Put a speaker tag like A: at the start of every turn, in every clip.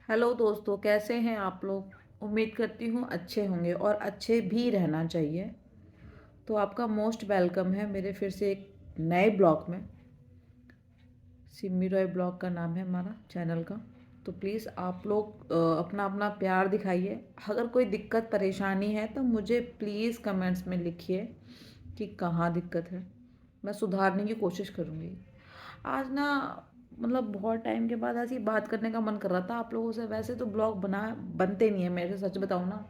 A: Hello दोस्तों, कैसे हैं आप लोग। उम्मीद करती हूँ अच्छे होंगे और अच्छे भी रहना चाहिए। तो आपका मोस्ट वेलकम है मेरे फिर से एक नए ब्लॉग में। सिमी रॉय ब्लॉग का नाम है हमारा चैनल का। तो प्लीज़ आप लोग अपना अपना प्यार दिखाइए। अगर कोई दिक्कत परेशानी है तो मुझे प्लीज़ कमेंट्स में लिखिए कि कहाँ दिक्कत है। मैं सुधारने की कोशिश करूँगी। आज ना मतलब बहुत टाइम के बाद ऐसी बात करने का मन कर रहा था आप लोगों से। वैसे तो ब्लॉग बनते नहीं है मेरे से, सच बताऊँ ना।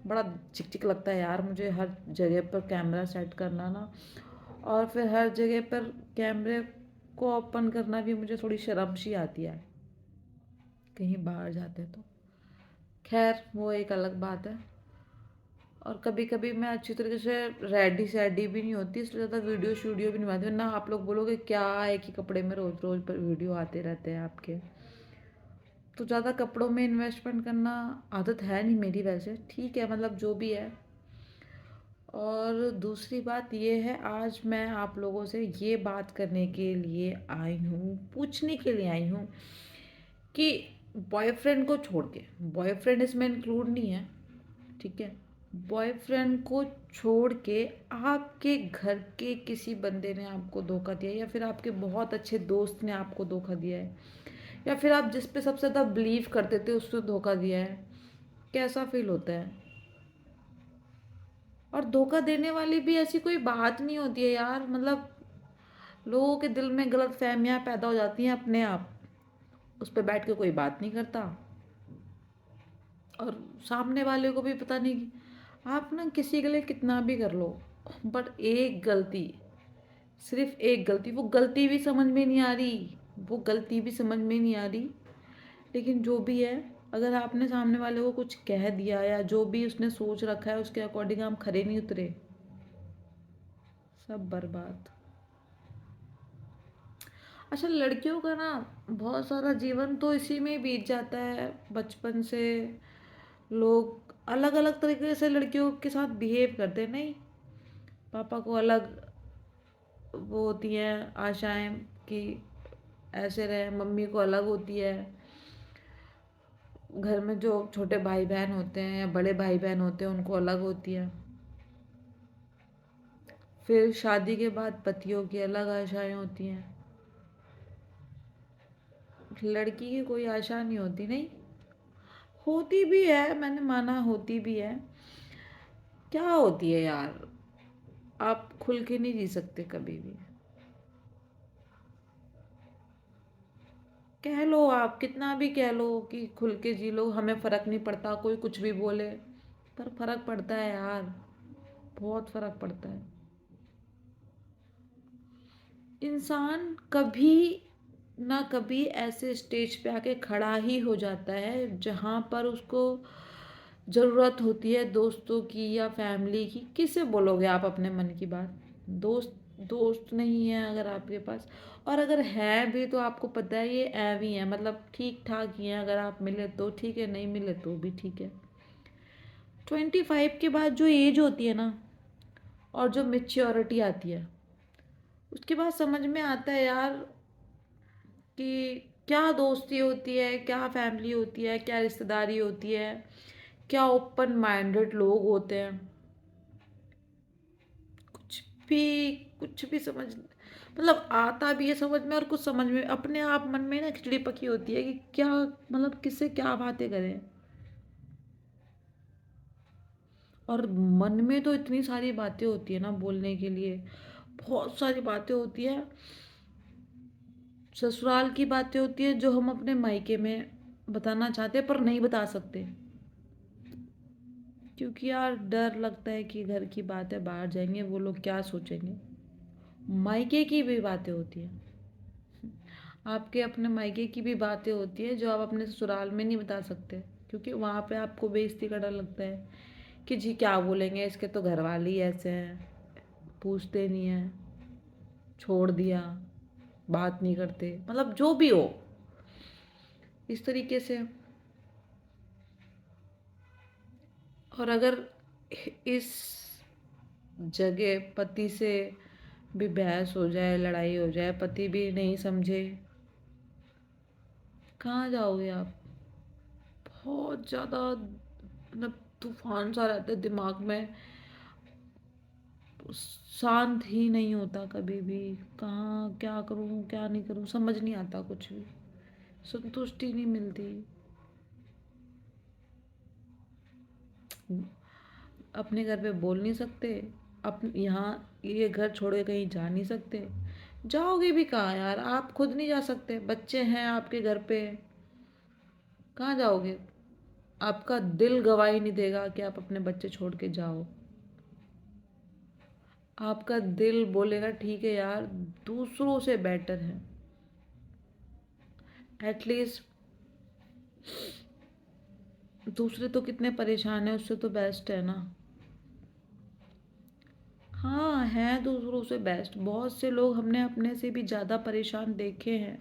A: बड़ा चिक चिक लगता है यार मुझे हर जगह पर कैमरा सेट करना ना। और फिर हर जगह पर कैमरे को ओपन करना भी मुझे थोड़ी शर्म सी आती है कहीं बाहर जाते तो। खैर वो एक अलग बात है। और कभी कभी मैं अच्छी तरीके से रेडी सैडी भी नहीं होती, इसलिए ज़्यादा वीडियो शूडियो भी नहीं बनाती, वरना आप लोग बोलोगे क्या एक ही कपड़े में रोज़ रोज़ पर वीडियो आते रहते हैं आपके। तो ज़्यादा कपड़ों में इन्वेस्टमेंट करना आदत है नहीं मेरी, वैसे ठीक है मतलब जो भी है। और दूसरी बात ये है, आज मैं आप लोगों से ये बात करने के लिए आई हूँ, पूछने के लिए आई हूँ कि बॉयफ्रेंड को छोड़ के, बॉयफ्रेंड इसमें इंक्लूड नहीं है, ठीक है। बॉयफ्रेंड को छोड़ के आपके घर के किसी बंदे ने आपको धोखा दिया, या फिर आपके बहुत अच्छे दोस्त ने आपको धोखा दिया है, या फिर आप जिस पे सबसे ज़्यादा बिलीव करते थे उसने धोखा दिया है। कैसा फील होता है। और धोखा देने वाली भी ऐसी कोई बात नहीं होती है यार, मतलब लोगों के दिल में गलत फहमियाँ पैदा हो जाती हैं अपने आप। उस पर बैठ के कोई बात नहीं करता, और सामने वाले को भी पता नहीं कि आप ना किसी के लिए कितना भी कर लो, बट एक गलती, सिर्फ एक गलती, वो गलती भी समझ में नहीं आ रही, वो गलती भी समझ में नहीं आ रही। लेकिन जो भी है, अगर आपने सामने वाले को कुछ कह दिया या जो भी उसने सोच रखा है उसके अकॉर्डिंग हम खरे नहीं उतरे, सब बर्बाद। अच्छा, लड़कियों का ना बहुत सारा जीवन तो इसी में बीत जाता है बचपन से। लोग अलग अलग तरीके से लड़कियों के साथ बिहेव करते हैं, नहीं। पापा को अलग वो होती हैं आशाएं कि ऐसे रहे, मम्मी को अलग होती है। घर में जो छोटे भाई बहन होते हैं या बड़े भाई बहन होते हैं उनको अलग होती है। फिर शादी के बाद पतियों की अलग आशाएं होती हैं। लड़की की कोई आशा नहीं होती, नहीं। होती भी है, मैंने माना होती भी है। क्या होती है यार, आप खुल के नहीं जी सकते कभी भी। कह लो आप कितना भी कह लो कि खुल के जी लो, हमें फ़र्क नहीं पड़ता कोई कुछ भी बोले, पर फ़र्क पड़ता है यार, बहुत फ़र्क पड़ता है। इंसान कभी ना कभी ऐसे स्टेज पे आके खड़ा ही हो जाता है जहाँ पर उसको ज़रूरत होती है दोस्तों की या फैमिली की। किसे बोलोगे आप अपने मन की बात। दोस्त, दोस्त नहीं है अगर आपके पास, और अगर है भी तो आपको पता है ये ऐव ही है, मतलब ठीक ठाक ही है। अगर आप मिले तो ठीक है, नहीं मिले तो भी ठीक है। 25 के बाद जो एज होती है ना, और जो मेच्योरिटी आती है, उसके बाद समझ में आता है यार कि क्या दोस्ती होती है, क्या फैमिली होती है, क्या रिश्तेदारी होती है, क्या ओपन माइंडेड लोग होते हैं। कुछ भी, कुछ भी समझ मतलब आता भी है समझ में, और कुछ समझ में अपने आप मन में ना खिचड़ी पकी होती है कि क्या मतलब किससे क्या बातें करें। और मन में तो इतनी सारी बातें होती है ना बोलने के लिए, बहुत सारी बातें होती है। ससुराल की बातें होती है जो हम अपने मायके में बताना चाहते हैं पर नहीं बता सकते, क्योंकि यार डर लगता है कि घर की बातें बाहर जाएंगे वो लोग क्या सोचेंगे। मायके की भी बातें होती हैं, आपके अपने मायके की भी बातें होती है जो आप अपने ससुराल में नहीं बता सकते, क्योंकि वहाँ पे आपको बेइज्जती का डर लगता है कि जी क्या बोलेंगे, इसके तो घर वाले ही ऐसे हैं, पूछते नहीं हैं, छोड़ दिया, बात नहीं करते, मतलब जो भी हो इस तरीके से। और अगर इस जगह पति से भी बहस हो जाए, लड़ाई हो जाए, पति भी नहीं समझे, कहाँ जाओगे आप। बहुत ज़्यादा मतलब तूफान सा रहता है दिमाग में, शांत ही नहीं होता कभी भी। कहाँ क्या करूँ क्या नहीं करूँ समझ नहीं आता, कुछ भी संतुष्टि नहीं मिलती। अपने घर पे बोल नहीं सकते, यहाँ ये घर छोड़ के कहीं जा नहीं सकते। जाओगे भी कहाँ यार, आप खुद नहीं जा सकते, बच्चे हैं आपके घर पे, कहाँ जाओगे? आपका दिल गवाही नहीं देगा कि आप अपने बच्चे छोड़ के जाओ। आपका दिल बोलेगा ठीक है यार, दूसरों से बेटर है, एटलीस्ट दूसरे तो कितने परेशान हैं, उससे तो बेस्ट है ना। हाँ है, दूसरों से बेस्ट। बहुत से लोग हमने अपने से भी ज़्यादा परेशान देखे हैं।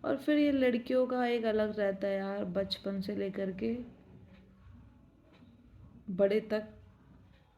A: और फिर ये लड़कियों का एक अलग रहता है यार, बचपन से लेकर के बड़े तक,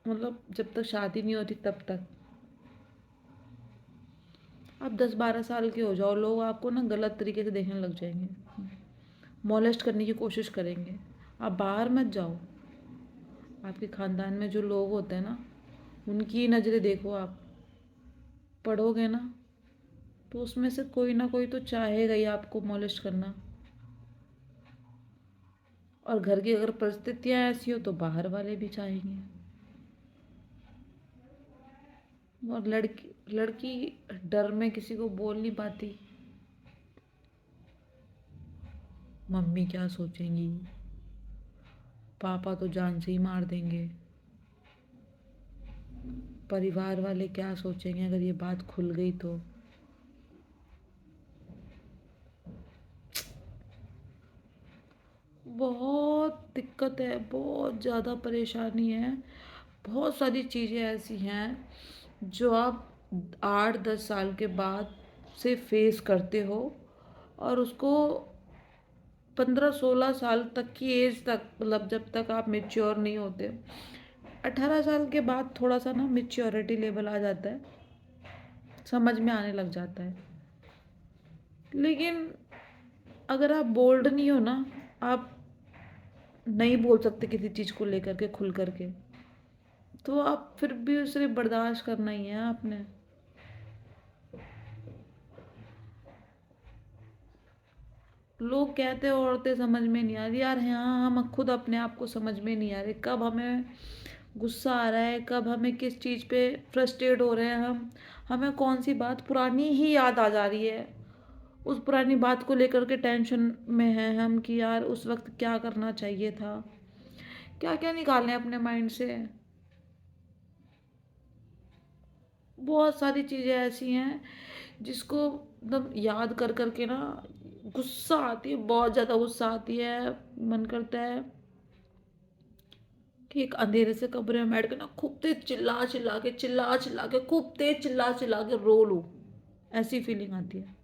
A: मतलब जब तक शादी नहीं होती तब तक। आप 10-12 साल के हो जाओ, लोग आपको ना गलत तरीके से देखने लग जाएंगे, मॉलेस्ट करने की कोशिश करेंगे। आप बाहर मत जाओ, आपके ख़ानदान में जो लोग होते हैं ना, उनकी नज़रें देखो आप, पढ़ोगे ना, तो उसमें से कोई ना कोई तो चाहेगा ही आपको मॉलेस्ट करना। और घर की अगर परिस्थितियाँ ऐसी हो तो बाहर वाले भी चाहेंगे। और लड़की लड़की डर में किसी को बोल नहीं पाती, मम्मी क्या सोचेंगी, पापा तो जान से ही मार देंगे, परिवार वाले क्या सोचेंगे अगर ये बात खुल गई तो। बहुत दिक्कत है, बहुत ज़्यादा परेशानी है। बहुत सारी चीज़ें ऐसी हैं जो आप 8-10 साल के बाद से फेस करते हो, और उसको 15-16 साल तक की एज तक, मतलब जब तक आप मेच्योर नहीं होते, 18 साल के बाद थोड़ा सा ना मेच्योरिटी लेवल आ जाता है, समझ में आने लग जाता है। लेकिन अगर आप बोल्ड नहीं हो ना, आप नहीं बोल सकते किसी चीज़ को लेकर के खुल करके, तो आप फिर भी उसे बर्दाश्त करना ही है आपने। लोग कहते हैं औरतें समझ में नहीं आ रही, यार हाँ हम खुद अपने आप को समझ में नहीं आ रहे, कब हमें गुस्सा आ रहा है, कब हमें किस चीज़ पे फ्रस्ट्रेट हो रहे हैं हम, हमें कौन सी बात पुरानी ही याद आ जा रही है, उस पुरानी बात को लेकर के टेंशन में हैं हम कि यार उस वक्त क्या करना चाहिए था, क्या क्या निकालने अपने माइंड से। बहुत सारी चीज़ें ऐसी हैं जिसको मतलब याद कर कर के ना गुस्सा आती है, बहुत ज़्यादा गुस्सा आती है। मन करता है कि एक अंधेरे से कमरे में बैठ के ना खूब तेज चिल्ला चिल्ला के खूब तेज चिल्ला चिल्ला के रो लूं, ऐसी फीलिंग आती है।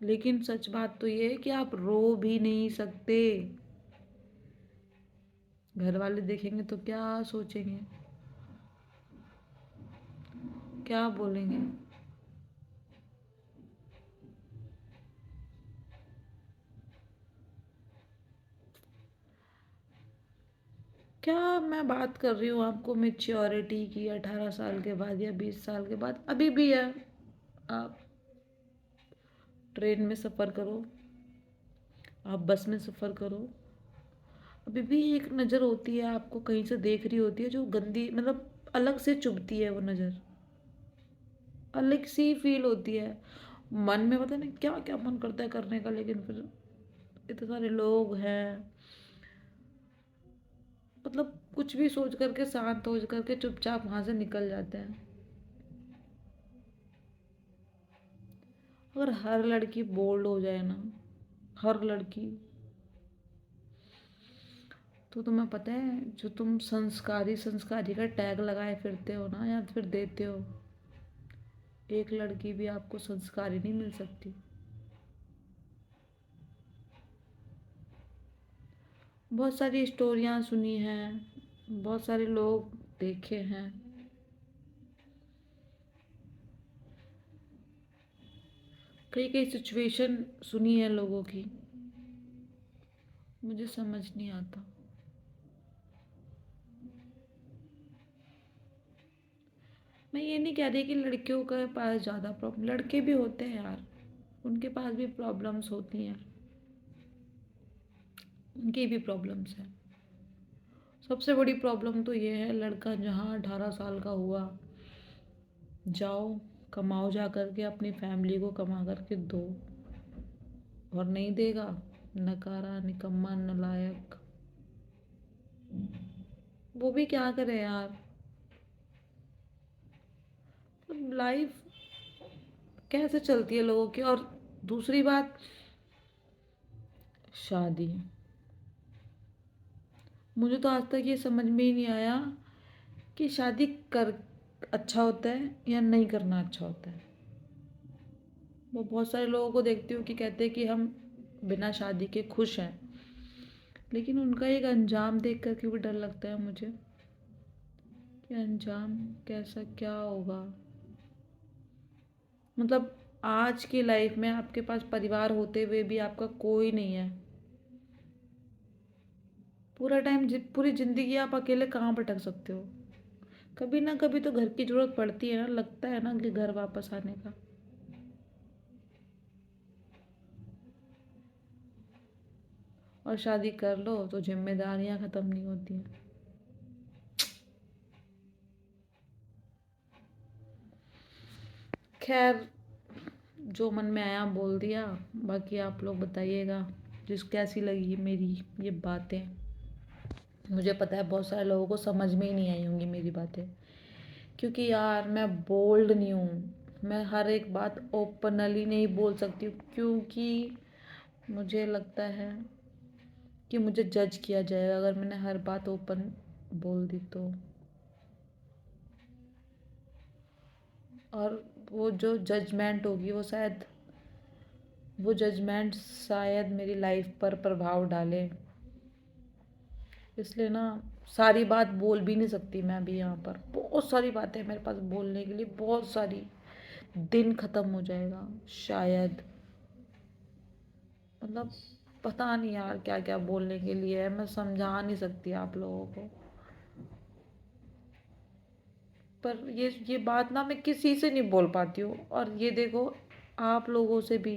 A: लेकिन सच बात तो ये है कि आप रो भी नहीं सकते, घर वाले देखेंगे तो क्या सोचेंगे, क्या बोलेंगे। क्या मैं बात कर रही हूँ आपको मेच्योरिटी की, 18 साल के बाद या 20 साल के बाद अभी भी है। आप ट्रेन में सफ़र करो, आप बस में सफ़र करो, अभी भी एक नज़र होती है आपको, कहीं से देख रही होती है जो गंदी, मतलब अलग से चुभती है वो नज़र, अलग सी फील होती है। मन में पता नहीं क्या क्या मन करता है करने का, लेकिन फिर इतने सारे लोग हैं, मतलब कुछ भी सोच करके शांत हो करके चुपचाप वहाँ से निकल जाते हैं। अगर हर लड़की बोल्ड हो जाए ना, हर लड़की, तो तुम्हें पता है जो तुम संस्कारी संस्कारी का टैग लगाए फिरते हो ना, या फिर देते हो, एक लड़की भी आपको संस्कारी नहीं मिल सकती। बहुत सारी स्टोरियाँ सुनी हैं, बहुत सारे लोग देखे हैं, कई कई सिचुएशन सुनी है लोगों की, मुझे समझ नहीं आता। मैं ये नहीं कह रही कि लड़कियों के पास ज़्यादा प्रॉब्लम, लड़के भी होते हैं यार, उनके पास भी प्रॉब्लम्स होती हैं, उनकी भी प्रॉब्लम्स हैं। सबसे बड़ी प्रॉब्लम तो ये है, लड़का जहाँ 18 साल का हुआ, जाओ कमाओ, जा करके अपनी फैमिली को कमा करके दो, और नहीं देगा, नकारा, निकम्मा, नालायक। वो भी क्या करे यार, लाइफ कैसे चलती है लोगों की। और दूसरी बात, शादी, मुझे तो आज तक ये समझ में ही नहीं आया कि शादी कर अच्छा होता है या नहीं करना अच्छा होता है। वो बहुत सारे लोगों को देखती हूँ कि कहते हैं कि हम बिना शादी के खुश हैं, लेकिन उनका एक अंजाम देख कर के भी डर लगता है मुझे कि अंजाम कैसा क्या होगा। मतलब आज की लाइफ में आपके पास परिवार होते हुए भी आपका कोई नहीं है, पूरा टाइम पूरी ज़िंदगी आप अकेले कहाँ भटक सकते हो। कभी ना कभी तो घर की ज़रूरत पड़ती है ना, लगता है ना कि घर वापस आने का। और शादी कर लो तो जिम्मेदारियां ख़त्म नहीं होती हैं। खैर, जो मन में आया बोल दिया, बाकी आप लोग बताइएगा जिस कैसी लगी मेरी ये बातें। मुझे पता है बहुत सारे लोगों को समझ में ही नहीं आई होंगी मेरी बातें, क्योंकि यार मैं बोल्ड नहीं हूँ, मैं हर एक बात ओपनली नहीं बोल सकती हूँ, क्योंकि मुझे लगता है कि मुझे जज किया जाएगा अगर मैंने हर बात ओपन बोल दी तो। और वो जो जजमेंट होगी वो जजमेंट शायद मेरी लाइफ पर प्रभाव डाले, इसलिए ना सारी बात बोल भी नहीं सकती मैं अभी यहाँ पर। बहुत सारी बातें हैं मेरे पास बोलने के लिए, बहुत सारी, दिन ख़त्म हो जाएगा शायद। मतलब पता नहीं यार क्या क्या बोलने के लिए है, मैं समझा नहीं सकती आप लोगों को। पर ये बात ना मैं किसी से नहीं बोल पाती हूँ। और ये देखो, आप लोगों से भी,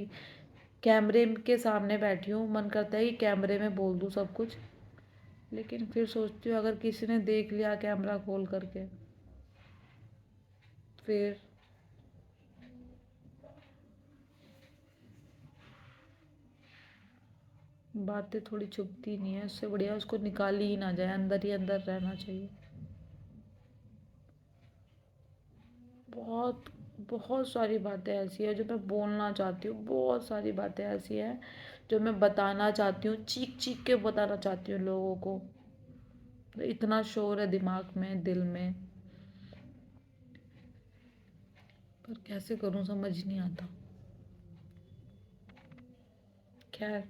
A: कैमरे के सामने बैठी हूँ, मन करता है कि कैमरे में बोल दूँ सब कुछ, लेकिन फिर सोचती हूँ अगर किसी ने देख लिया कैमरा खोल करके, फिर बातें थोड़ी चुभती नहीं है, उससे बढ़िया उसको निकाली ही ना जाए, अंदर ही अंदर रहना चाहिए। बहुत बहुत सारी बातें ऐसी है जो मैं बोलना चाहती हूँ, बहुत सारी बातें ऐसी हैं जो मैं बताना चाहती हूँ, चीख चीख के बताना चाहती हूँ लोगों को। इतना शोर है दिमाग में, दिल में, पर कैसे करूँ समझ नहीं आता। खैर,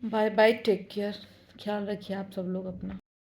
A: बाय बाय, टेक केयर, ख्याल रखिए आप सब लोग अपना।